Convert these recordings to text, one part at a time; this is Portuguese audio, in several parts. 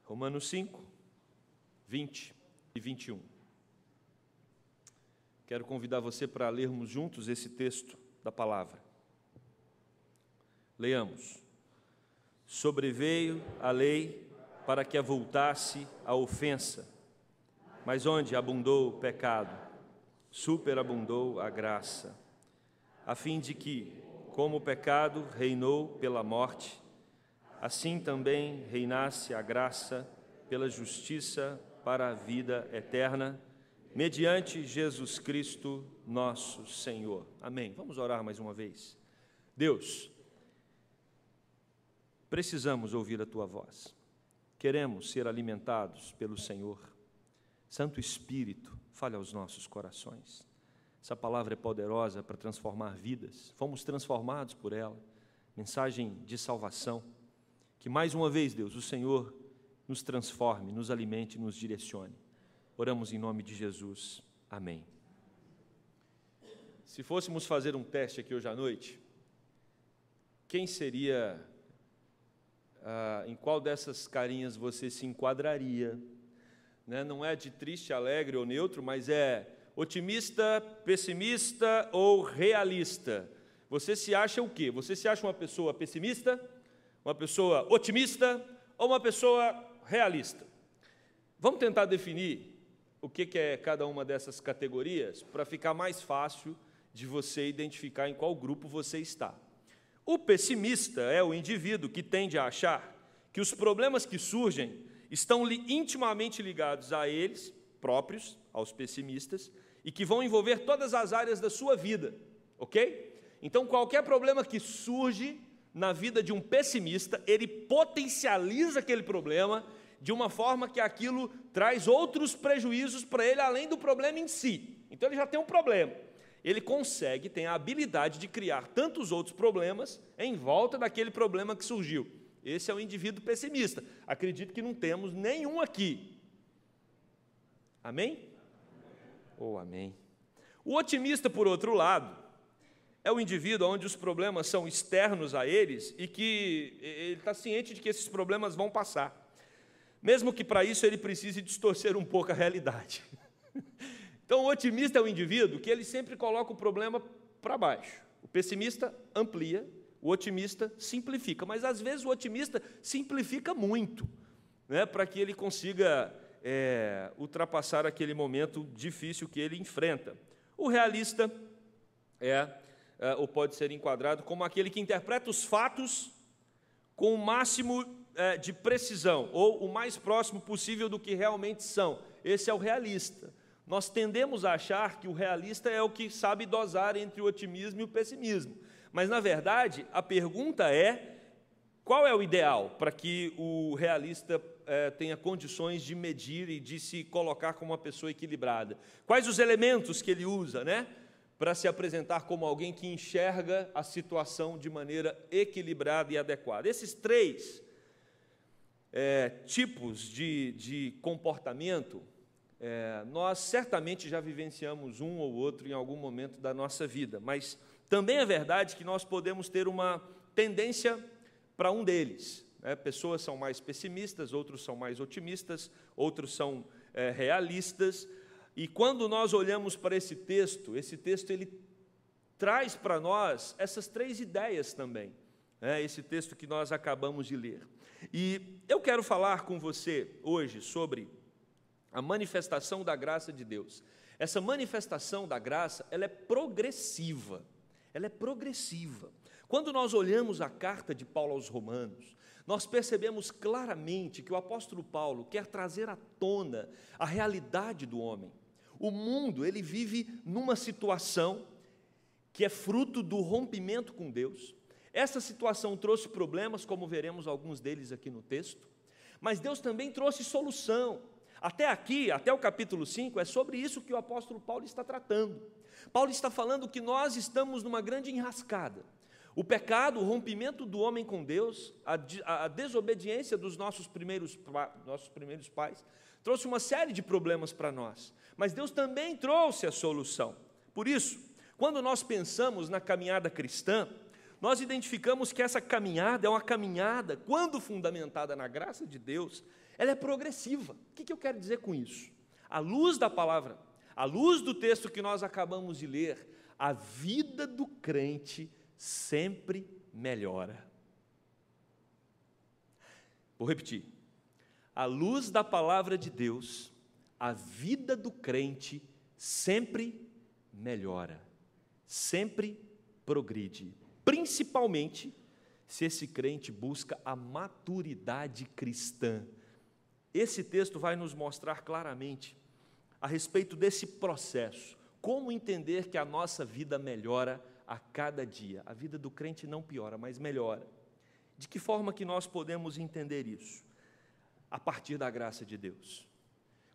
Romanos 5, 20 e 21. Quero convidar você para lermos juntos esse texto da palavra. Leamos. Sobreveio a lei para que avultasse a ofensa, mas onde abundou o pecado, superabundou a graça, a fim de que, como o pecado reinou pela morte, assim também reinasse a graça pela justiça para a vida eterna, mediante Jesus Cristo, nosso Senhor. Amém. Vamos orar mais uma vez. Deus, precisamos ouvir a Tua voz. Queremos ser alimentados pelo Senhor. Santo Espírito, fale aos nossos corações. Essa palavra é poderosa para transformar vidas. Fomos transformados por ela. Mensagem de salvação. Que mais uma vez, Deus, o Senhor nos transforme, nos alimente, nos direcione. Oramos em nome de Jesus. Amém. Se fôssemos fazer um teste aqui hoje à noite, quem seria, em qual dessas carinhas você se enquadraria? Né? Não é de triste, alegre ou neutro, mas é otimista, pessimista ou realista. Você se acha o quê? Você se acha uma pessoa pessimista, uma pessoa otimista ou uma pessoa realista? Vamos tentar definir o que é cada uma dessas categorias para ficar mais fácil de você identificar em qual grupo você está. O pessimista é o indivíduo que tende a achar que os problemas que surgem estão intimamente ligados a eles próprios, aos pessimistas, e que vão envolver todas as áreas da sua vida, ok? Então, qualquer problema que surge na vida de um pessimista, ele potencializa aquele problema de uma forma que aquilo traz outros prejuízos para ele, além do problema em si. Então, ele já tem um problema. Ele consegue, tem a habilidade de criar tantos outros problemas em volta daquele problema que surgiu. Esse é o indivíduo pessimista. Acredito que não temos nenhum aqui. Amém? Amém. O otimista, por outro lado, é o indivíduo onde os problemas são externos a eles e que ele está ciente de que esses problemas vão passar. Mesmo que para isso ele precise distorcer um pouco a realidade. Então, o otimista é o indivíduo que ele sempre coloca o problema para baixo. O pessimista amplia, o otimista simplifica. Mas, às vezes, o otimista simplifica muito, né, para que ele consiga ultrapassar aquele momento difícil que ele enfrenta. O realista ou pode ser enquadrado como aquele que interpreta os fatos com o máximo de precisão, ou o mais próximo possível do que realmente são. Esse é o realista. Nós tendemos a achar que o realista é o que sabe dosar entre o otimismo e o pessimismo. Mas, na verdade, a pergunta é: qual é o ideal para que o realista tenha condições de medir e de se colocar como uma pessoa equilibrada? Quais os elementos que ele usa, né, para se apresentar como alguém que enxerga a situação de maneira equilibrada e adequada? Esses três tipos de comportamento, nós certamente já vivenciamos um ou outro em algum momento da nossa vida, mas também é verdade que nós podemos ter uma tendência para um deles. Pessoas são mais pessimistas, outros são mais otimistas, outros são realistas. E quando nós olhamos para esse texto ele traz para nós essas três ideias também. Esse texto que nós acabamos de ler. E eu quero falar com você hoje sobre a manifestação da graça de Deus. Essa manifestação da graça, ela é progressiva. Ela é progressiva. Quando nós olhamos a carta de Paulo aos Romanos, nós percebemos claramente que o apóstolo Paulo quer trazer à tona a realidade do homem. O mundo, ele vive numa situação que é fruto do rompimento com Deus. Essa situação trouxe problemas, como veremos alguns deles aqui no texto, mas Deus também trouxe solução. Até aqui, até o capítulo 5, é sobre isso que o apóstolo Paulo está tratando. Paulo está falando que nós estamos numa grande enrascada. O pecado, o rompimento do homem com Deus, a desobediência dos nossos primeiros pais, trouxe uma série de problemas para nós. Mas Deus também trouxe a solução. Por isso, quando nós pensamos na caminhada cristã, nós identificamos que essa caminhada é uma caminhada, quando fundamentada na graça de Deus, ela é progressiva. O que eu quero dizer com isso? À luz da palavra, à luz do texto que nós acabamos de ler, a vida do crente sempre melhora. Vou repetir. À luz da palavra de Deus, a vida do crente sempre melhora, sempre progride, principalmente se esse crente busca a maturidade cristã. Esse texto vai nos mostrar claramente a respeito desse processo, como entender que a nossa vida melhora a cada dia. A vida do crente não piora, mas melhora. De que forma que nós podemos entender isso? A partir da graça de Deus.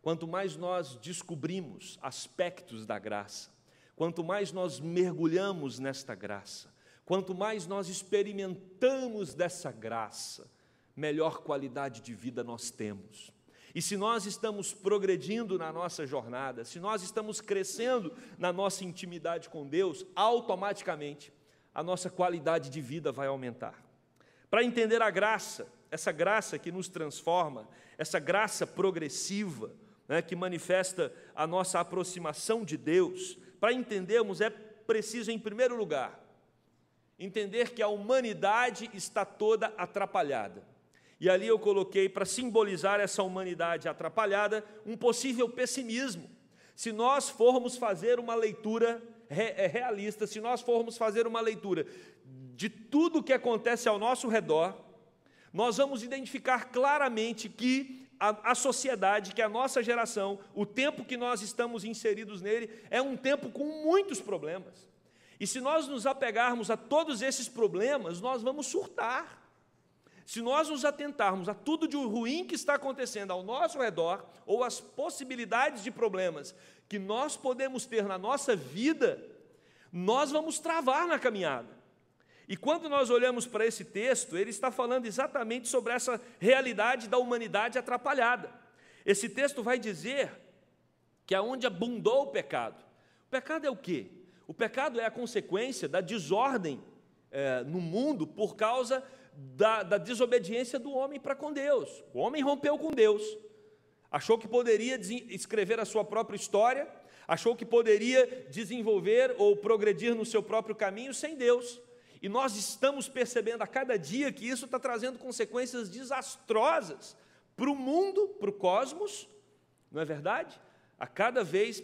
Quanto mais nós descobrimos aspectos da graça, quanto mais nós mergulhamos nesta graça, quanto mais nós experimentamos dessa graça, melhor qualidade de vida nós temos. E se nós estamos progredindo na nossa jornada, se nós estamos crescendo na nossa intimidade com Deus, automaticamente a nossa qualidade de vida vai aumentar. Para entender a graça, essa graça que nos transforma, essa graça progressiva, que manifesta a nossa aproximação de Deus, para entendermos é preciso, em primeiro lugar, entender que a humanidade está toda atrapalhada. E ali eu coloquei, para simbolizar essa humanidade atrapalhada, um possível pessimismo. Se nós formos fazer uma leitura realista, se nós formos fazer uma leitura de tudo o que acontece ao nosso redor, nós vamos identificar claramente que a sociedade, que a nossa geração, o tempo que nós estamos inseridos nele, é um tempo com muitos problemas. E se nós nos apegarmos a todos esses problemas, nós vamos surtar. Se nós nos atentarmos a tudo de ruim que está acontecendo ao nosso redor, ou as possibilidades de problemas que nós podemos ter na nossa vida, nós vamos travar na caminhada. E quando nós olhamos para esse texto, ele está falando exatamente sobre essa realidade da humanidade atrapalhada. Esse texto vai dizer que aonde abundou o pecado é o quê? O pecado é a consequência da desordem no mundo por causa da desobediência do homem para com Deus. O homem rompeu com Deus, achou que poderia escrever a sua própria história, achou que poderia desenvolver ou progredir no seu próprio caminho sem Deus. E nós estamos percebendo a cada dia que isso está trazendo consequências desastrosas para o mundo, para o cosmos, não é verdade? A cada vez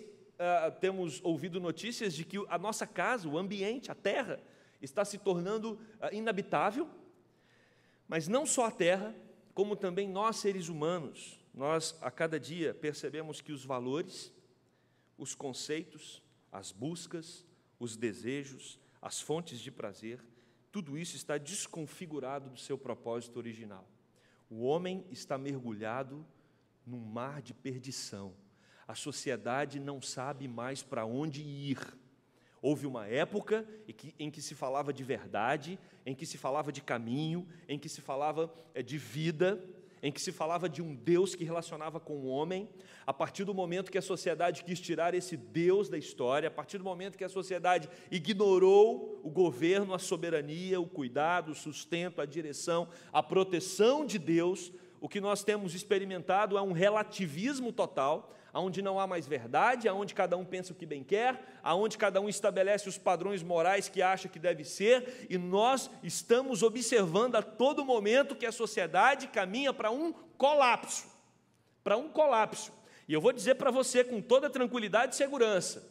temos ouvido notícias de que a nossa casa, o ambiente, a terra, está se tornando inabitável, mas não só a terra, como também nós, seres humanos, nós a cada dia percebemos que os valores, os conceitos, as buscas, os desejos, as fontes de prazer, tudo isso está desconfigurado do seu propósito original. O homem está mergulhado num mar de perdição. A sociedade não sabe mais para onde ir. Houve uma época em que se falava de verdade, em que se falava de caminho, em que se falava de vida, em que se falava de um Deus que relacionava com o homem. A partir do momento que a sociedade quis tirar esse Deus da história, a partir do momento que a sociedade ignorou o governo, a soberania, o cuidado, o sustento, a direção, a proteção de Deus, o que nós temos experimentado é um relativismo total, onde não há mais verdade, onde cada um pensa o que bem quer, onde cada um estabelece os padrões morais que acha que deve ser, e nós estamos observando a todo momento que a sociedade caminha para um colapso, E eu vou dizer para você com toda tranquilidade e segurança,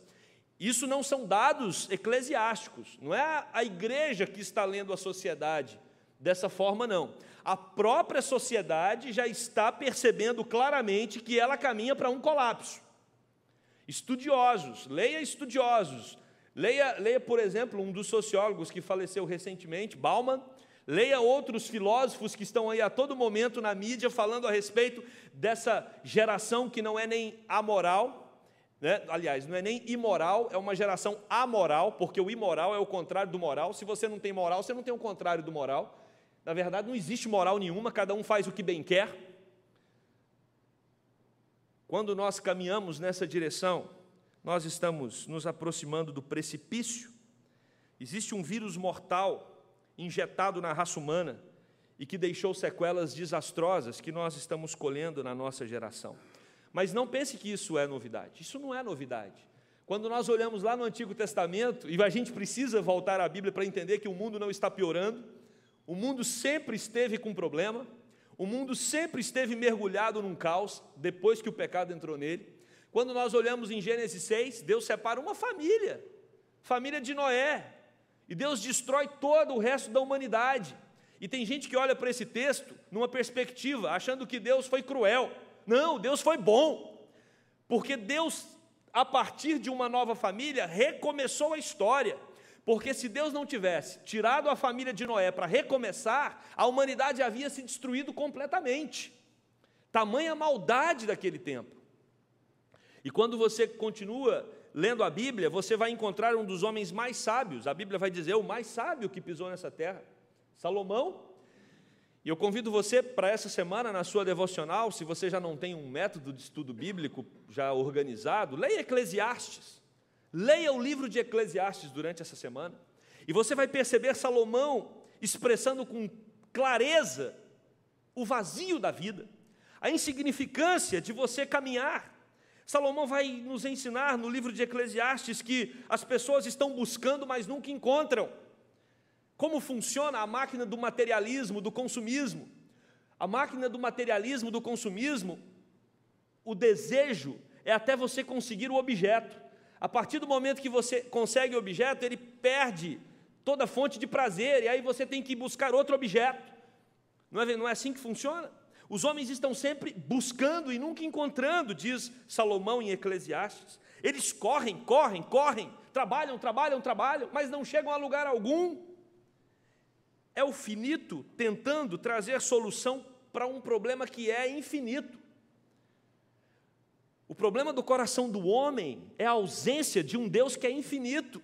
isso não são dados eclesiásticos, não é a igreja que está lendo a sociedade dessa forma, não. A própria sociedade já está percebendo claramente que ela caminha para um colapso. Estudiosos, leia, por exemplo, um dos sociólogos que faleceu recentemente, Bauman, leia outros filósofos que estão aí a todo momento na mídia falando a respeito dessa geração que não é nem amoral, aliás, não é nem imoral, é uma geração amoral, porque o imoral é o contrário do moral. Se você não tem moral, você não tem o contrário do moral. Na verdade, não existe moral nenhuma, cada um faz o que bem quer. Quando nós caminhamos nessa direção, nós estamos nos aproximando do precipício. Existe um vírus mortal injetado na raça humana e que deixou sequelas desastrosas que nós estamos colhendo na nossa geração. Mas não pense que isso é novidade. Isso não é novidade. Quando nós olhamos lá no Antigo Testamento, e a gente precisa voltar à Bíblia para entender que o mundo não está piorando, o mundo sempre esteve com problema, o mundo sempre esteve mergulhado num caos, depois que o pecado entrou nele. Quando nós olhamos em Gênesis 6, Deus separa uma família de Noé, e Deus destrói todo o resto da humanidade. E tem gente que olha para esse texto numa perspectiva, achando que Deus foi cruel. Não, Deus foi bom, porque Deus, a partir de uma nova família, recomeçou a história. Porque se Deus não tivesse tirado a família de Noé para recomeçar, a humanidade havia se destruído completamente. Tamanha maldade daquele tempo. E quando você continua lendo a Bíblia, você vai encontrar um dos homens mais sábios. A Bíblia vai dizer o mais sábio que pisou nessa terra, Salomão. E eu convido você para essa semana, na sua devocional, se você já não tem um método de estudo bíblico já organizado, leia Eclesiastes. Leia o livro de Eclesiastes durante essa semana. E você vai perceber Salomão expressando com clareza o vazio da vida, a insignificância de você caminhar. Salomão vai nos ensinar no livro de Eclesiastes que as pessoas estão buscando, mas nunca encontram. Como funciona a máquina do materialismo, do consumismo? A máquina do materialismo, do consumismo, o desejo é até você conseguir o objeto. A partir do momento que você consegue o objeto, ele perde toda a fonte de prazer, e aí você tem que buscar outro objeto. Não é assim que funciona? Os homens estão sempre buscando e nunca encontrando, diz Salomão em Eclesiastes. Eles correm, trabalham, mas não chegam a lugar algum. É o finito tentando trazer solução para um problema que é infinito. O problema do coração do homem é a ausência de um Deus que é infinito.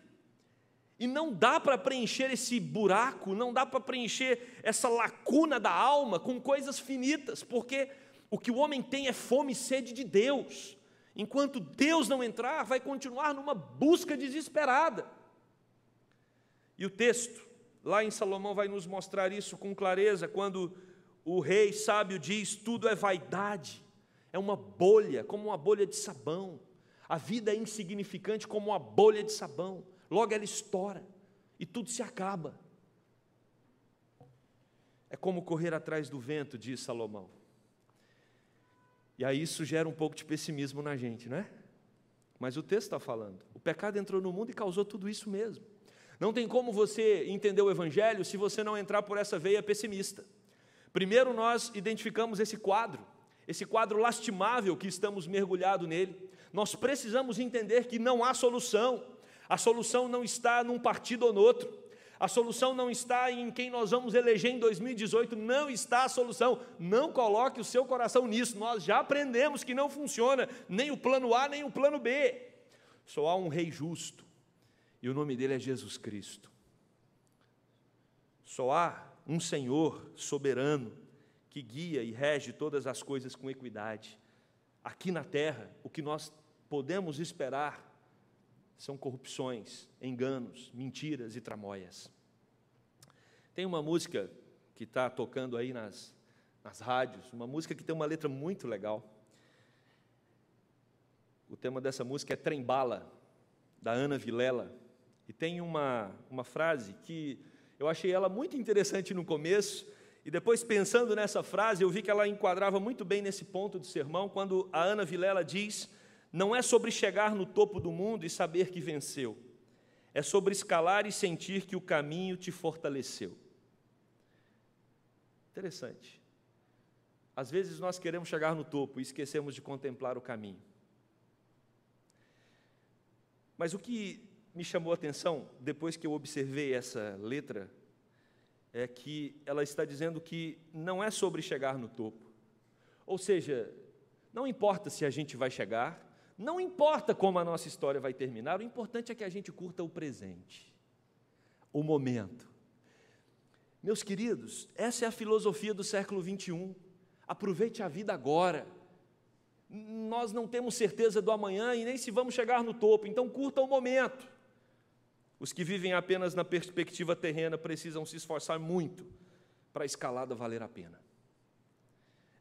E não dá para preencher esse buraco, não dá para preencher essa lacuna da alma com coisas finitas, porque o que o homem tem é fome e sede de Deus. Enquanto Deus não entrar, vai continuar numa busca desesperada. E o texto, lá em Salomão, vai nos mostrar isso com clareza, quando o rei sábio diz: tudo é vaidade, é uma bolha, como uma bolha de sabão. A vida é insignificante como uma bolha de sabão. Logo ela estoura e tudo se acaba. É como correr atrás do vento, diz Salomão. E aí isso gera um pouco de pessimismo na gente, não é? Mas o texto está falando, o pecado entrou no mundo e causou tudo isso mesmo. Não tem como você entender o Evangelho se você não entrar por essa veia pessimista. Primeiro nós identificamos esse quadro lastimável que estamos mergulhados nele. Nós precisamos entender que não há solução. A solução não está num partido ou no outro. A solução não está em quem nós vamos eleger em 2018. Não está a solução. Não coloque o seu coração nisso. Nós já aprendemos que não funciona nem o plano A, nem o plano B. Só há um rei justo. E o nome dele é Jesus Cristo. Só há um Senhor soberano que guia e rege todas as coisas com equidade. Aqui na terra, o que nós podemos esperar são corrupções, enganos, mentiras e tramóias. Tem uma música que está tocando aí nas rádios, uma música que tem uma letra muito legal. O tema dessa música é Trem Bala, da Ana Vilela. E tem uma frase que eu achei ela muito interessante no começo, e depois pensando nessa frase, eu vi que ela enquadrava muito bem nesse ponto do sermão, quando a Ana Vilela diz: não é sobre chegar no topo do mundo e saber que venceu, é sobre escalar e sentir que o caminho te fortaleceu. Interessante. Às vezes nós queremos chegar no topo e esquecemos de contemplar o caminho. Mas o que me chamou a atenção, depois que eu observei essa letra, é que ela está dizendo que não é sobre chegar no topo. Ou seja, não importa se a gente vai chegar, não importa como a nossa história vai terminar, o importante é que a gente curta o presente, o momento. Meus queridos, essa é a filosofia do século 21. Aproveite a vida agora. Nós não temos certeza do amanhã e nem se vamos chegar no topo, então curta o momento. Os que vivem apenas na perspectiva terrena precisam se esforçar muito para a escalada valer a pena.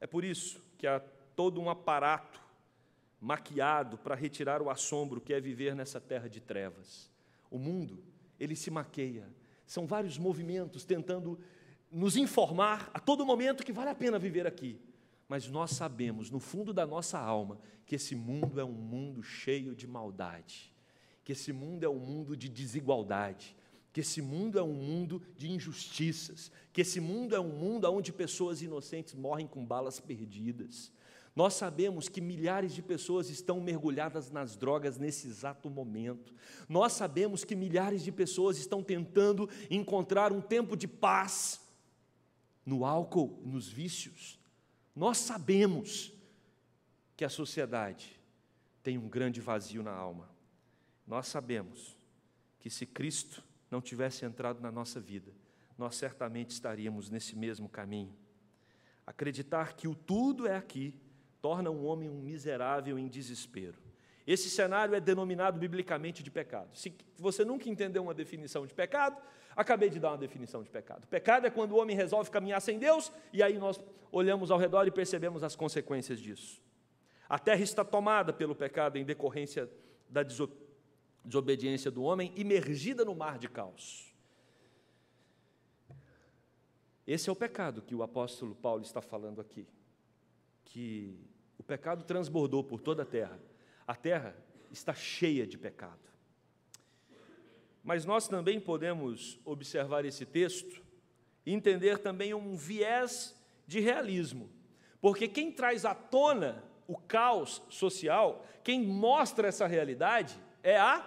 É por isso que há todo um aparato maquiado para retirar o assombro que é viver nessa terra de trevas. O mundo, ele se maqueia. São vários movimentos tentando nos informar a todo momento que vale a pena viver aqui. Mas nós sabemos, no fundo da nossa alma, que esse mundo é um mundo cheio de maldade, que esse mundo é um mundo de desigualdade, que esse mundo é um mundo de injustiças, que esse mundo é um mundo onde pessoas inocentes morrem com balas perdidas. Nós sabemos que milhares de pessoas estão mergulhadas nas drogas nesse exato momento. Nós sabemos que milhares de pessoas estão tentando encontrar um tempo de paz no álcool, nos vícios. Nós sabemos que a sociedade tem um grande vazio na alma. Nós sabemos que se Cristo não tivesse entrado na nossa vida, nós certamente estaríamos nesse mesmo caminho. Acreditar que o tudo é aqui torna um homem um miserável em desespero. Esse cenário é denominado biblicamente de pecado. Se você nunca entendeu uma definição de pecado, acabei de dar uma definição de pecado. Pecado é quando o homem resolve caminhar sem Deus, e aí nós olhamos ao redor e percebemos as consequências disso. A terra está tomada pelo pecado em decorrência da desobediência do homem, imergida no mar de caos. Esse é o pecado que o apóstolo Paulo está falando aqui, que o pecado transbordou por toda a terra. A terra está cheia de pecado. Mas nós também podemos observar esse texto e entender também um viés de realismo, porque quem traz à tona o caos social, quem mostra essa realidade é a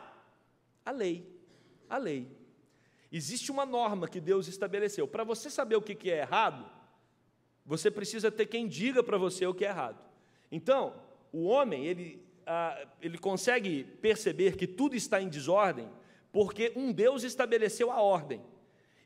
lei. A lei. Existe uma norma que Deus estabeleceu. Para você saber o que é errado, você precisa ter quem diga para você o que é errado. Então, o homem, ele consegue perceber que tudo está em desordem, porque um Deus estabeleceu a ordem.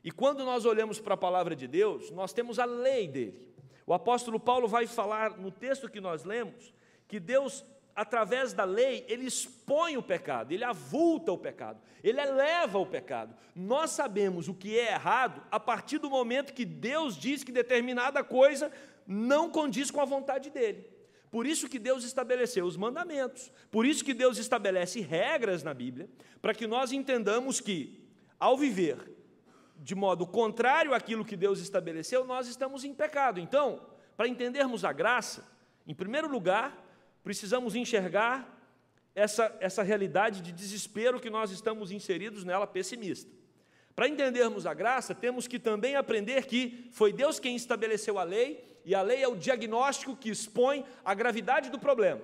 E quando nós olhamos para a palavra de Deus, nós temos a lei dele. O apóstolo Paulo vai falar no texto que nós lemos, que Deus, através da lei, ele expõe o pecado, ele avulta o pecado, ele eleva o pecado. Nós sabemos o que é errado a partir do momento que Deus diz que determinada coisa não condiz com a vontade dele. Por isso que Deus estabeleceu os mandamentos, por isso que Deus estabelece regras na Bíblia, para que nós entendamos que, ao viver de modo contrário àquilo que Deus estabeleceu, nós estamos em pecado. Então, para entendermos a graça, em primeiro lugar, precisamos enxergar essa realidade de desespero que nós estamos inseridos nela, pessimista. Para entendermos a graça, temos que também aprender que foi Deus quem estabeleceu a lei, e a lei é o diagnóstico que expõe a gravidade do problema.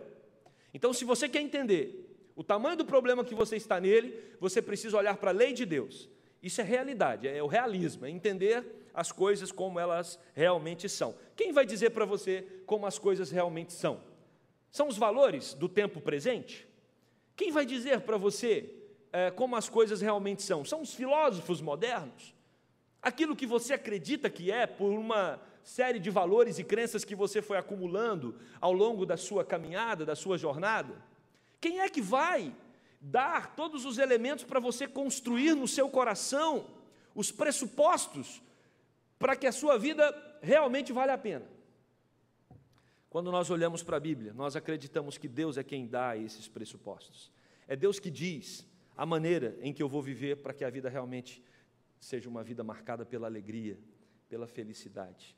Então, se você quer entender o tamanho do problema que você está nele, você precisa olhar para a lei de Deus. Isso é realidade, é o realismo, é entender as coisas como elas realmente são. Quem vai dizer para você como as coisas realmente são? São os valores do tempo presente? Quem vai dizer para você como as coisas realmente são? São os filósofos modernos? Aquilo que você acredita que é por uma série de valores e crenças que você foi acumulando ao longo da sua caminhada, da sua jornada? Quem é que vai dar todos os elementos para você construir no seu coração os pressupostos para que a sua vida realmente vale a pena? Quando nós olhamos para a Bíblia, nós acreditamos que Deus é quem dá esses pressupostos. É Deus que diz a maneira em que eu vou viver para que a vida realmente seja uma vida marcada pela alegria, pela felicidade.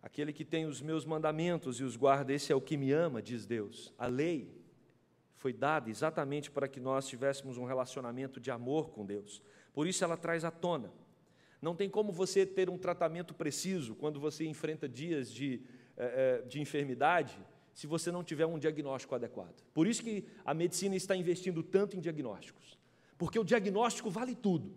Aquele que tem os meus mandamentos e os guarda, esse é o que me ama, diz Deus. A lei foi dada exatamente para que nós tivéssemos um relacionamento de amor com Deus. Por isso ela traz à tona. Não tem como você ter um tratamento preciso quando você enfrenta dias de enfermidade, se você não tiver um diagnóstico adequado. Por isso que a medicina está investindo tanto em diagnósticos, porque o diagnóstico vale tudo.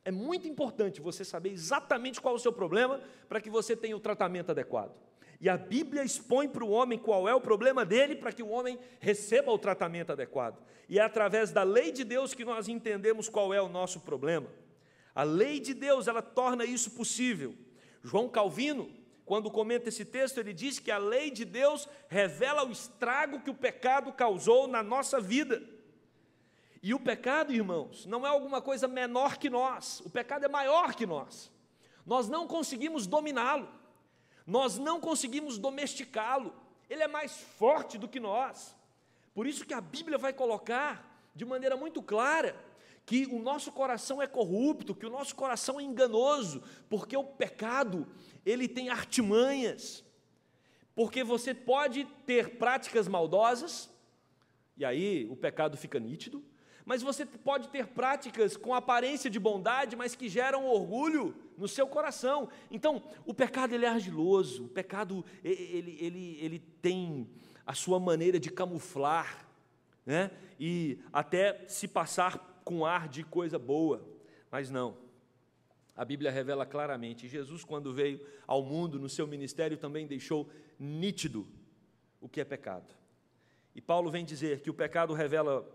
É muito importante você saber exatamente qual é o seu problema para que você tenha o tratamento adequado. E a Bíblia expõe para o homem qual é o problema dele para que o homem receba o tratamento adequado. E é através da lei de Deus que nós entendemos qual é o nosso problema. A lei de Deus, ela torna isso possível. João Calvino, quando comenta esse texto, ele diz que a lei de Deus revela o estrago que o pecado causou na nossa vida. E o pecado, irmãos, não é alguma coisa menor que nós, o pecado é maior que nós. Nós não conseguimos dominá-lo, nós não conseguimos domesticá-lo, ele é mais forte do que nós. Por isso que a Bíblia vai colocar de maneira muito clara que o nosso coração é corrupto, que o nosso coração é enganoso, porque o pecado, ele tem artimanhas, porque você pode ter práticas maldosas, e aí o pecado fica nítido, mas você pode ter práticas com aparência de bondade, mas que geram orgulho no seu coração. Então, o pecado ele é argiloso, o pecado ele tem a sua maneira de camuflar, né? E até se passar com ar de coisa boa, mas não. A Bíblia revela claramente, Jesus quando veio ao mundo, no seu ministério também deixou nítido o que é pecado. E Paulo vem dizer que o pecado revela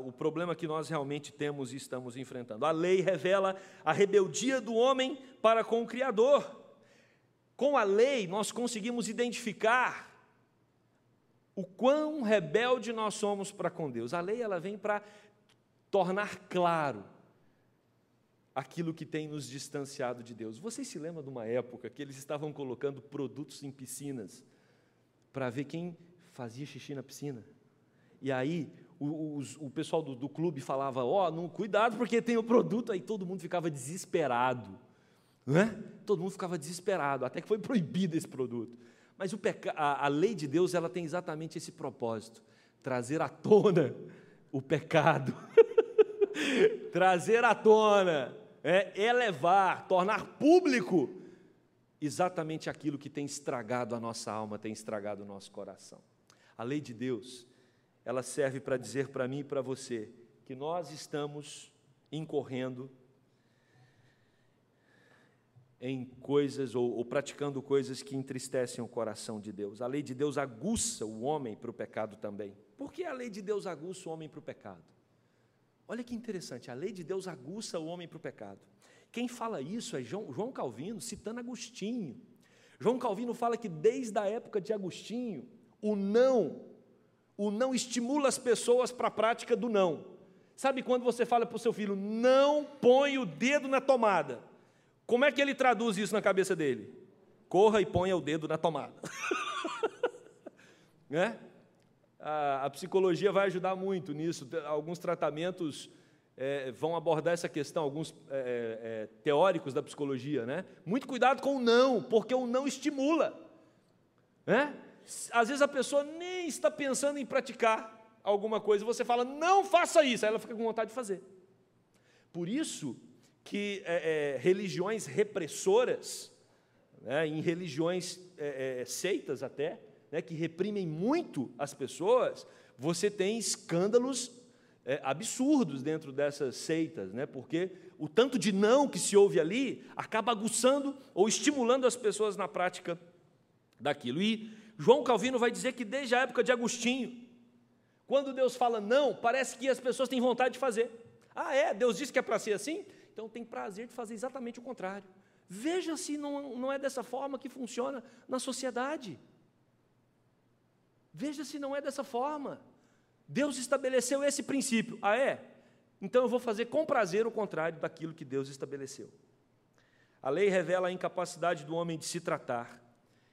o problema que nós realmente temos e estamos enfrentando. A lei revela a rebeldia do homem para com o Criador. Com a lei, nós conseguimos identificar o quão rebelde nós somos para com Deus. A lei ela vem para tornar claro aquilo que tem nos distanciado de Deus. Vocês se lembram de uma época que eles estavam colocando produtos em piscinas para ver quem fazia xixi na piscina? E aí o pessoal do clube falava, cuidado porque tem o produto, aí todo mundo ficava desesperado, não é? Todo mundo ficava desesperado, até que foi proibido esse produto. Mas a lei de Deus, ela tem exatamente esse propósito, trazer à tona o pecado, trazer à tona, elevar, tornar público exatamente aquilo que tem estragado a nossa alma, tem estragado o nosso coração. A lei de Deus, ela serve para dizer para mim e para você que nós estamos incorrendo em coisas ou praticando coisas que entristecem o coração de Deus. A lei de Deus aguça o homem para o pecado também. Por que a lei de Deus aguça o homem para o pecado? Olha que interessante, a lei de Deus aguça o homem para o pecado. Quem fala isso é João Calvino, citando Agostinho. João Calvino fala que desde a época de Agostinho, o não estimula as pessoas para a prática do não. Sabe quando você fala para o seu filho, não põe o dedo na tomada? Como é que ele traduz isso na cabeça dele? Corra e ponha o dedo na tomada. Né? A psicologia vai ajudar muito nisso. Alguns tratamentos vão abordar essa questão, alguns teóricos da psicologia, né? Muito cuidado com o não, porque o não estimula, né? Às vezes a pessoa nem está pensando em praticar alguma coisa, você fala, não faça isso, aí ela fica com vontade de fazer. Por isso que religiões repressoras, né, em religiões seitas até, né, que reprimem muito as pessoas, você tem escândalos absurdos dentro dessas seitas, né, porque o tanto de não que se ouve ali acaba aguçando ou estimulando as pessoas na prática daquilo. E João Calvino vai dizer que desde a época de Agostinho, quando Deus fala não, parece que as pessoas têm vontade de fazer. Deus disse que é para ser assim? Então tem prazer de fazer exatamente o contrário. Veja se não é dessa forma que funciona na sociedade. Veja se não é dessa forma. Deus estabeleceu esse princípio. Então eu vou fazer com prazer o contrário daquilo que Deus estabeleceu. A lei revela a incapacidade do homem de se tratar.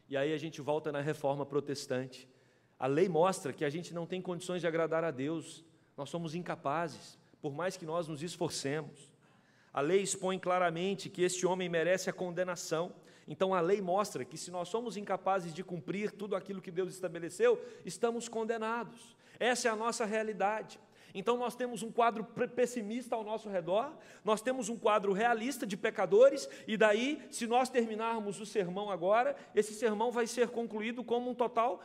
E aí a gente volta na reforma protestante. A lei mostra que a gente não tem condições de agradar a Deus. Nós somos incapazes, por mais que nós nos esforcemos. A lei expõe claramente que este homem merece a condenação. Então a lei mostra que se nós somos incapazes de cumprir tudo aquilo que Deus estabeleceu, estamos condenados. Essa é a nossa realidade. Então nós temos um quadro pessimista ao nosso redor, nós temos um quadro realista de pecadores, e daí, se nós terminarmos o sermão agora, esse sermão vai ser concluído como um total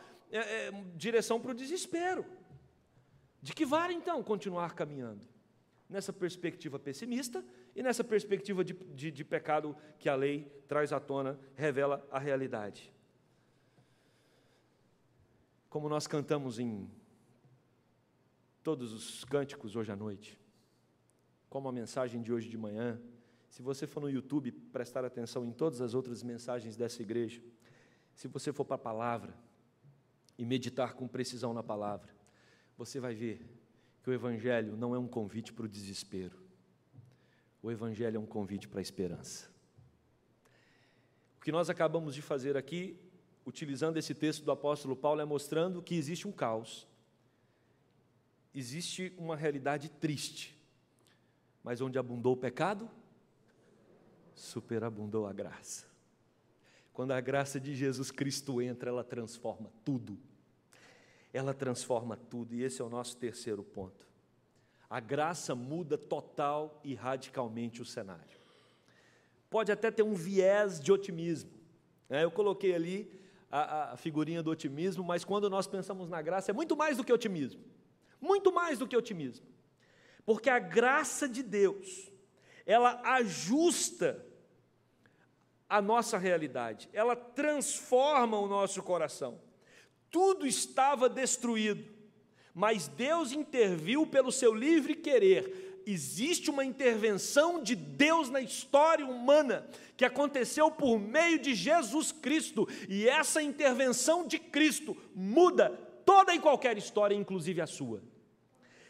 direção para o desespero. De que vale então continuar caminhando? Nessa perspectiva pessimista e nessa perspectiva de pecado que a lei traz à tona, revela a realidade. Como nós cantamos em todos os cânticos hoje à noite, como a mensagem de hoje de manhã, se você for no YouTube prestar atenção em todas as outras mensagens dessa igreja, se você for para a palavra e meditar com precisão na palavra, você vai ver que o Evangelho não é um convite para o desespero. O Evangelho é um convite para a esperança. O que nós acabamos de fazer aqui, utilizando esse texto do apóstolo Paulo, é mostrando que existe um caos. Existe uma realidade triste. Mas onde abundou o pecado, superabundou a graça. Quando a graça de Jesus Cristo entra, ela transforma tudo. Ela transforma tudo, e esse é o nosso terceiro ponto. A graça muda total e radicalmente o cenário. Pode até ter um viés de otimismo, né? Eu coloquei ali a figurinha do otimismo, mas quando nós pensamos na graça, é muito mais do que otimismo. Muito mais do que otimismo. Porque a graça de Deus, ela ajusta a nossa realidade, ela transforma o nosso coração. Tudo estava destruído, mas Deus interviu pelo seu livre querer. Existe uma intervenção de Deus na história humana, que aconteceu por meio de Jesus Cristo, e essa intervenção de Cristo muda toda e qualquer história, inclusive a sua.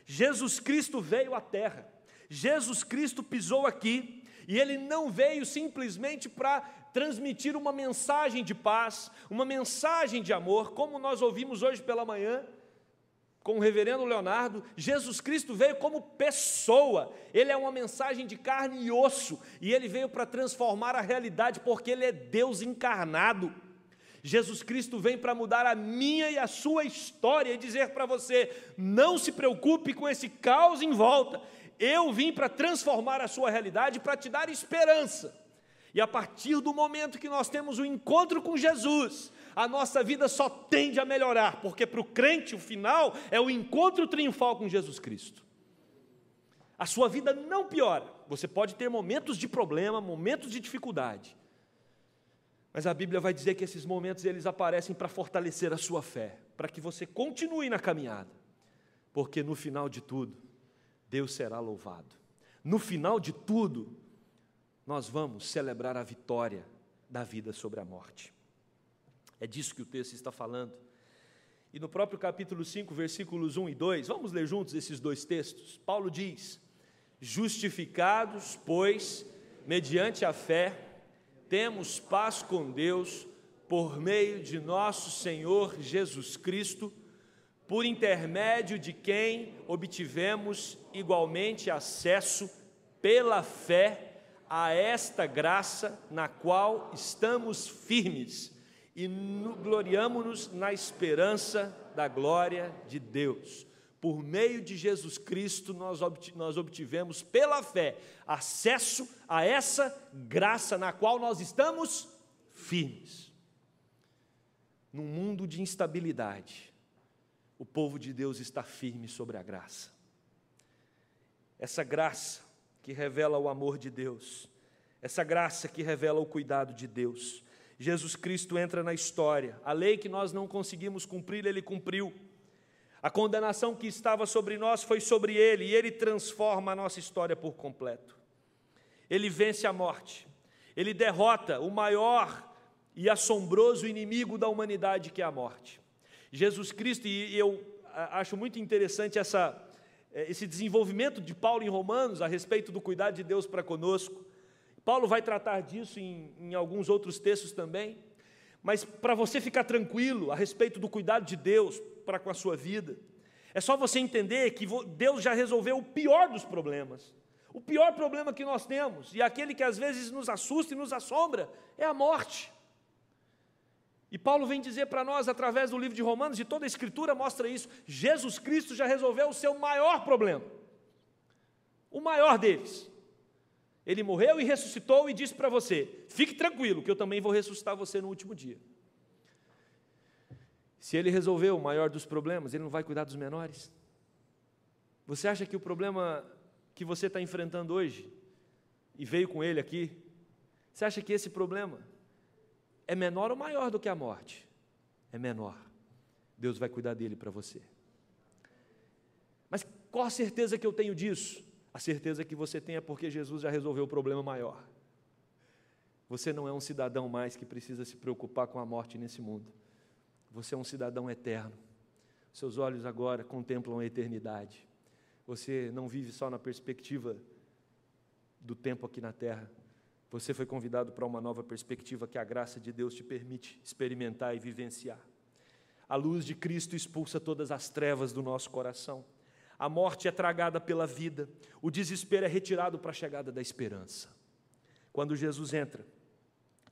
Jesus Cristo veio à terra, Jesus Cristo pisou aqui, e Ele não veio simplesmente para transmitir uma mensagem de paz, uma mensagem de amor, como nós ouvimos hoje pela manhã, com o reverendo Leonardo. Jesus Cristo veio como pessoa, Ele é uma mensagem de carne e osso, e Ele veio para transformar a realidade, porque Ele é Deus encarnado. Jesus Cristo vem para mudar a minha e a sua história, e dizer para você, não se preocupe com esse caos em volta, eu vim para transformar a sua realidade, para te dar esperança. E a partir do momento que nós temos o encontro com Jesus, a nossa vida só tende a melhorar, porque para o crente o final é o encontro triunfal com Jesus Cristo. A sua vida não piora, você pode ter momentos de problema, momentos de dificuldade, mas a Bíblia vai dizer que esses momentos eles aparecem para fortalecer a sua fé, para que você continue na caminhada, porque no final de tudo, Deus será louvado. No final de tudo, nós vamos celebrar a vitória da vida sobre a morte. É disso que o texto está falando. E no próprio capítulo 5, versículos 1 e 2, vamos ler juntos esses dois textos. Paulo diz: justificados, pois, mediante a fé, temos paz com Deus, por meio de nosso Senhor Jesus Cristo, por intermédio de quem obtivemos igualmente acesso pela fé a esta graça na qual estamos firmes e gloriamo-nos na esperança da glória de Deus. Por meio de Jesus Cristo nós obtivemos pela fé acesso a essa graça na qual nós estamos firmes. Num mundo de instabilidade, o povo de Deus está firme sobre a graça. Essa graça que revela o amor de Deus, essa graça que revela o cuidado de Deus. Jesus Cristo entra na história, a lei que nós não conseguimos cumprir, Ele cumpriu. A condenação que estava sobre nós foi sobre Ele, e Ele transforma a nossa história por completo. Ele vence a morte, Ele derrota o maior e assombroso inimigo da humanidade, que é a morte. Jesus Cristo, e eu acho muito interessante esse desenvolvimento de Paulo em Romanos, a respeito do cuidado de Deus para conosco. Paulo vai tratar disso em alguns outros textos também, mas para você ficar tranquilo a respeito do cuidado de Deus para com a sua vida, é só você entender que Deus já resolveu o pior dos problemas. O pior problema que nós temos, e aquele que às vezes nos assusta e nos assombra, é a morte. E Paulo vem dizer para nós, através do livro de Romanos, e toda a Escritura mostra isso, Jesus Cristo já resolveu o seu maior problema, o maior deles. Ele morreu e ressuscitou e disse para você, fique tranquilo, que eu também vou ressuscitar você no último dia. Se Ele resolveu o maior dos problemas, Ele não vai cuidar dos menores? Você acha que o problema que você está enfrentando hoje, e veio com ele aqui, você acha que esse problema é menor ou maior do que a morte? É menor. Deus vai cuidar dele para você. Mas qual a certeza que eu tenho disso? A certeza que você tem é porque Jesus já resolveu o problema maior. Você não é um cidadão mais que precisa se preocupar com a morte nesse mundo. Você é um cidadão eterno. Seus olhos agora contemplam a eternidade. Você não vive só na perspectiva do tempo aqui na terra. Você foi convidado para uma nova perspectiva que a graça de Deus te permite experimentar e vivenciar. A luz de Cristo expulsa todas as trevas do nosso coração. A morte é tragada pela vida. O desespero é retirado para a chegada da esperança. Quando Jesus entra,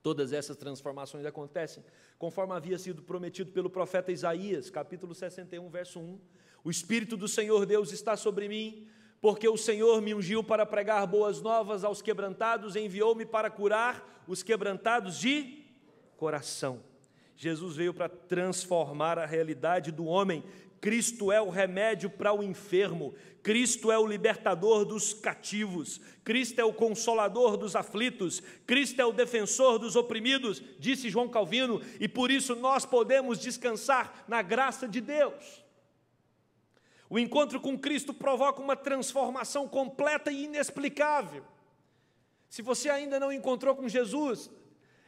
todas essas transformações acontecem, conforme havia sido prometido pelo profeta Isaías, capítulo 61, verso 1. O Espírito do Senhor Deus está sobre mim, porque o Senhor me ungiu para pregar boas novas aos quebrantados, enviou-me para curar os quebrantados de coração. Jesus veio para transformar a realidade do homem. Cristo é o remédio para o enfermo, Cristo é o libertador dos cativos, Cristo é o consolador dos aflitos, Cristo é o defensor dos oprimidos, disse João Calvino, e por isso nós podemos descansar na graça de Deus. O encontro com Cristo provoca uma transformação completa e inexplicável. Se você ainda não encontrou com Jesus,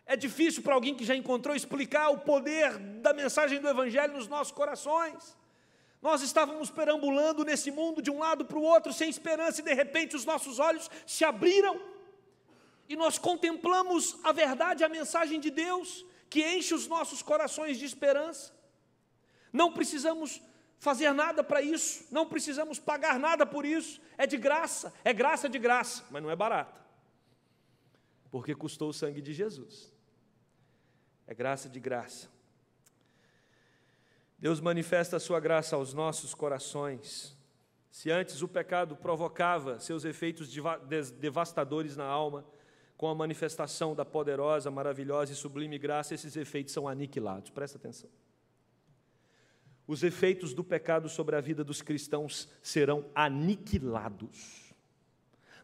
é difícil para alguém que já encontrou explicar o poder da mensagem do Evangelho nos nossos corações. Nós estávamos perambulando nesse mundo de um lado para o outro, sem esperança, e de repente os nossos olhos se abriram, e nós contemplamos a verdade, a mensagem de Deus, que enche os nossos corações de esperança. Não precisamos fazer nada para isso, não precisamos pagar nada por isso, é de graça, é graça de graça, mas não é barata, porque custou o sangue de Jesus, é graça de graça. Deus manifesta a sua graça aos nossos corações. Se antes o pecado provocava seus efeitos devastadores na alma, com a manifestação da poderosa, maravilhosa e sublime graça, esses efeitos são aniquilados. Presta atenção. Os efeitos do pecado sobre a vida dos cristãos serão aniquilados.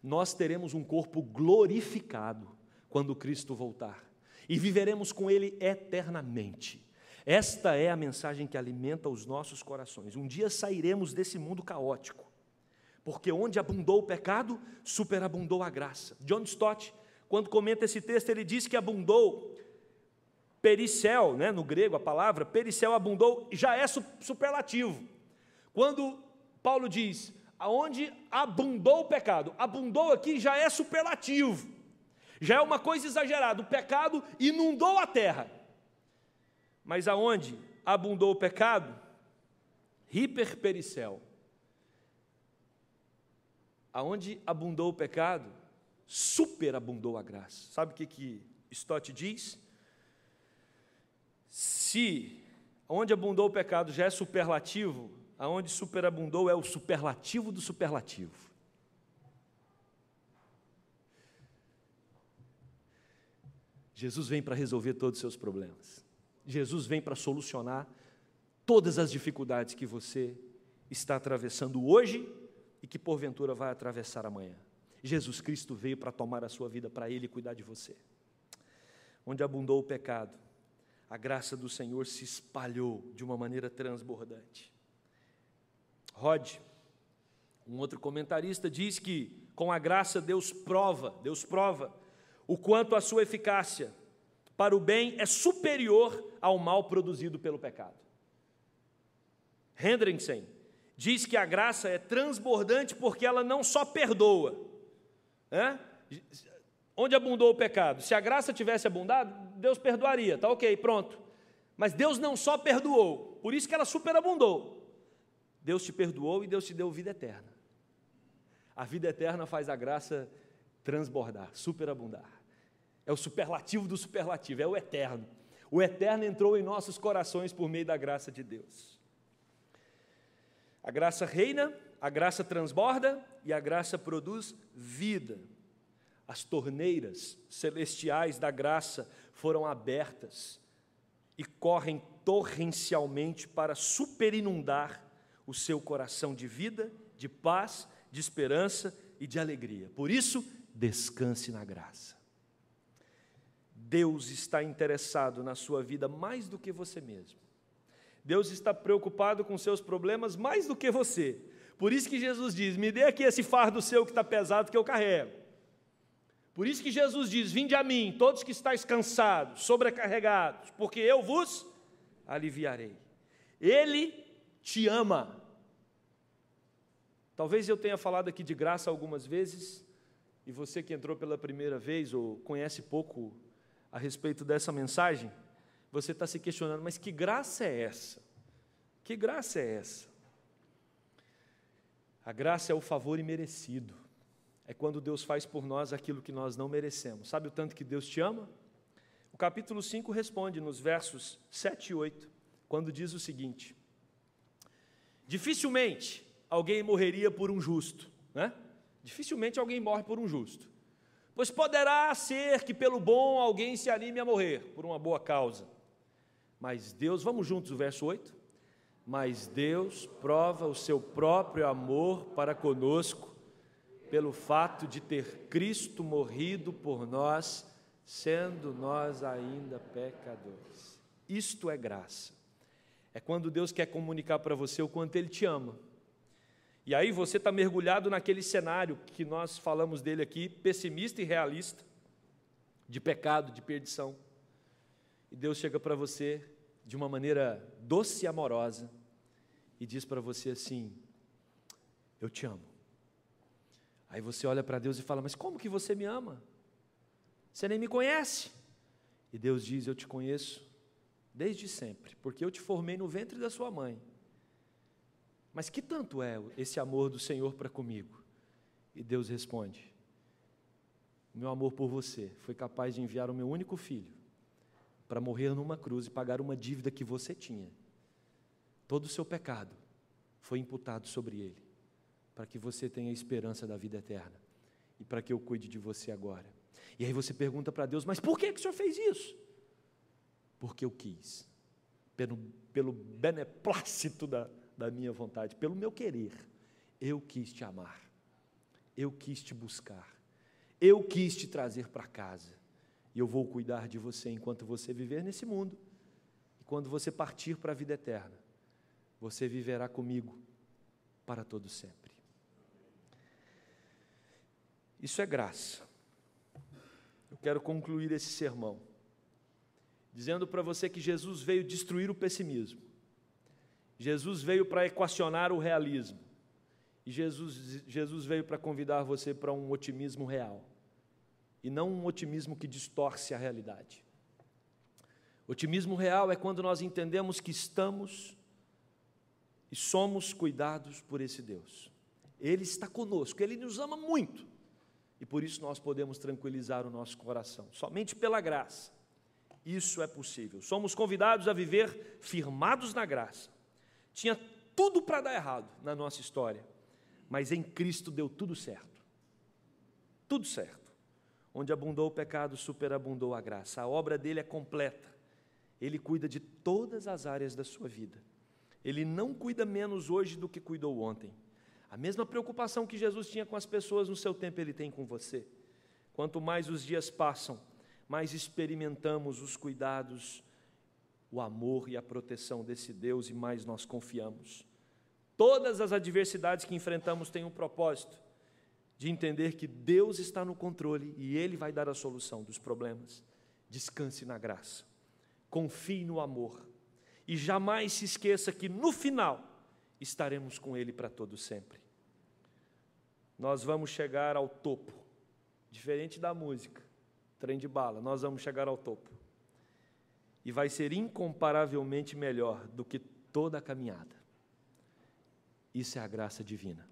Nós teremos um corpo glorificado quando Cristo voltar, e viveremos com Ele eternamente. Esta é a mensagem que alimenta os nossos corações. Um dia sairemos desse mundo caótico, porque onde abundou o pecado, superabundou a graça. John Stott, quando comenta esse texto, ele diz que abundou, pericel, no grego a palavra, pericel abundou, já é superlativo. Quando Paulo diz, aonde abundou o pecado, abundou aqui já é superlativo, já é uma coisa exagerada, o pecado inundou a terra. Mas aonde abundou o pecado, hiperpericel. Aonde abundou o pecado, superabundou a graça. Sabe o que Stott diz? Se onde abundou o pecado já é superlativo, aonde superabundou é o superlativo do superlativo. Jesus vem para resolver todos os seus problemas. Jesus vem para solucionar todas as dificuldades que você está atravessando hoje e que porventura vai atravessar amanhã. Jesus Cristo veio para tomar a sua vida para Ele cuidar de você. Onde abundou o pecado, a graça do Senhor se espalhou de uma maneira transbordante. Rod, um outro comentarista, diz que com a graça Deus prova o quanto a sua eficácia para o bem é superior ao mal produzido pelo pecado. Hendrickson diz que a graça é transbordante porque ela não só perdoa. Onde abundou o pecado? Se a graça tivesse abundado, Deus perdoaria, tá ok, pronto. Mas Deus não só perdoou, por isso que ela superabundou. Deus te perdoou e Deus te deu vida eterna. A vida eterna faz a graça transbordar, superabundar. É o superlativo do superlativo, é o eterno. O eterno entrou em nossos corações por meio da graça de Deus. A graça reina, a graça transborda e a graça produz vida. As torneiras celestiais da graça foram abertas e correm torrencialmente para superinundar o seu coração de vida, de paz, de esperança e de alegria. Por isso, descanse na graça. Deus está interessado na sua vida mais do que você mesmo. Deus está preocupado com seus problemas mais do que você. Por isso que Jesus diz, me dê aqui esse fardo seu que está pesado que eu carrego. Por isso que Jesus diz, vinde a mim, todos que estáis cansados, sobrecarregados, porque eu vos aliviarei. Ele te ama. Talvez eu tenha falado aqui de graça algumas vezes, e você que entrou pela primeira vez ou conhece pouco a respeito dessa mensagem, você está se questionando, mas que graça é essa? Que graça é essa? A graça é o favor imerecido. É quando Deus faz por nós aquilo que nós não merecemos. Sabe o tanto que Deus te ama? O capítulo 5 responde nos versos 7 e 8, quando diz o seguinte: dificilmente alguém morreria por um justo, né? Dificilmente alguém morre por um justo, pois poderá ser que pelo bom alguém se anime a morrer por uma boa causa. Mas Deus, vamos juntos, o verso 8, mas Deus prova o seu próprio amor para conosco, pelo fato de ter Cristo morrido por nós, sendo nós ainda pecadores. Isto é graça. É quando Deus quer comunicar para você o quanto Ele te ama. E aí você está mergulhado naquele cenário que nós falamos dele aqui, pessimista e realista, de pecado, de perdição. E Deus chega para você de uma maneira doce e amorosa e diz para você assim: eu te amo. Aí você olha para Deus e fala: mas como que você me ama? Você nem me conhece. E Deus diz: eu te conheço desde sempre, porque eu te formei no ventre da sua mãe. Mas que tanto é esse amor do Senhor para comigo? E Deus responde: meu amor por você foi capaz de enviar o meu único filho para morrer numa cruz e pagar uma dívida que você tinha. Todo o seu pecado foi imputado sobre ele, para que você tenha a esperança da vida eterna e para que eu cuide de você agora. E aí você pergunta para Deus: mas por que o Senhor fez isso? Porque eu quis, pelo beneplácito da minha vontade, pelo meu querer, eu quis te amar, eu quis te buscar, eu quis te trazer para casa, e eu vou cuidar de você enquanto você viver nesse mundo, e quando você partir para a vida eterna, você viverá comigo para todo sempre. Isso é graça. Eu quero concluir esse sermão dizendo para você que Jesus veio destruir o pessimismo, Jesus veio para equacionar o realismo, e Jesus veio para convidar você para um otimismo real, e não um otimismo que distorce a realidade. Otimismo real é quando nós entendemos que estamos e somos cuidados por esse Deus. Ele está conosco, Ele nos ama muito, e por isso nós podemos tranquilizar o nosso coração, somente pela graça. Isso é possível. Somos convidados a viver firmados na graça. Tinha tudo para dar errado na nossa história, mas em Cristo deu tudo certo. Tudo certo. Onde abundou o pecado, superabundou a graça. A obra dele é completa. Ele cuida de todas as áreas da sua vida. Ele não cuida menos hoje do que cuidou ontem. A mesma preocupação que Jesus tinha com as pessoas no seu tempo, Ele tem com você. Quanto mais os dias passam, mais experimentamos os cuidados, o amor e a proteção desse Deus, e mais nós confiamos. Todas as adversidades que enfrentamos têm um propósito de entender que Deus está no controle e Ele vai dar a solução dos problemas. Descanse na graça, confie no amor e jamais se esqueça que no final estaremos com Ele para todo sempre. Nós vamos chegar ao topo, diferente da música, trem de bala, nós vamos chegar ao topo. E vai ser incomparavelmente melhor do que toda a caminhada. Isso é a graça divina.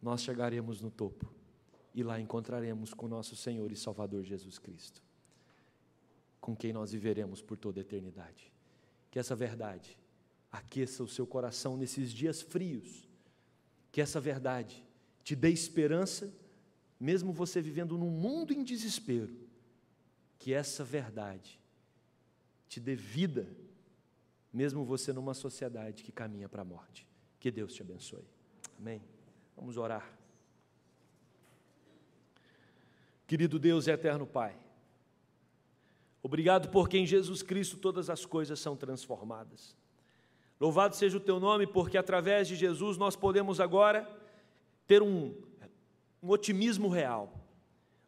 Nós chegaremos no topo e lá encontraremos com nosso Senhor e Salvador Jesus Cristo, com quem nós viveremos por toda a eternidade. Que essa verdade aqueça o seu coração nesses dias frios, que essa verdade te dê esperança, mesmo você vivendo num mundo em desespero, que essa verdade te dê vida, mesmo você numa sociedade que caminha para a morte. Que Deus te abençoe. Amém? Vamos orar. Querido Deus e eterno Pai, obrigado porque em Jesus Cristo todas as coisas são transformadas. Louvado seja o Teu nome, porque através de Jesus nós podemos agora ter um otimismo real.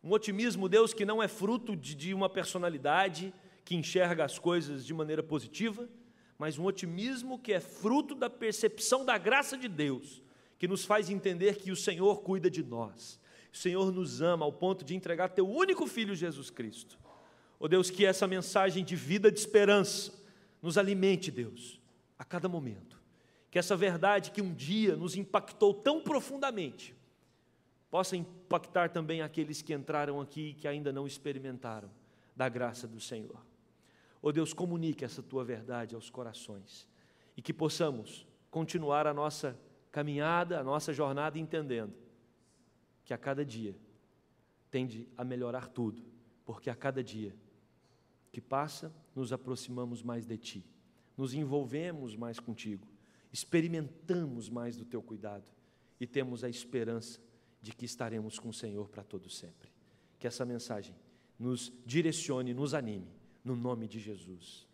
Um otimismo, Deus, que não é fruto de uma personalidade que enxerga as coisas de maneira positiva, mas um otimismo que é fruto da percepção da graça de Deus, que nos faz entender que o Senhor cuida de nós, o Senhor nos ama ao ponto de entregar teu único Filho Jesus Cristo. Ó Deus, que essa mensagem de vida, de esperança, nos alimente, Deus, a cada momento. Que essa verdade que um dia nos impactou tão profundamente, possa impactar também aqueles que entraram aqui e que ainda não experimentaram da graça do Senhor. Ó Deus, comunique essa tua verdade aos corações e que possamos continuar a nossa caminhada, a nossa jornada, entendendo que a cada dia tende a melhorar tudo, porque a cada dia que passa, nos aproximamos mais de Ti, nos envolvemos mais contigo, experimentamos mais do Teu cuidado e temos a esperança de que estaremos com o Senhor para todo sempre. Que essa mensagem nos direcione, nos anime, no nome de Jesus.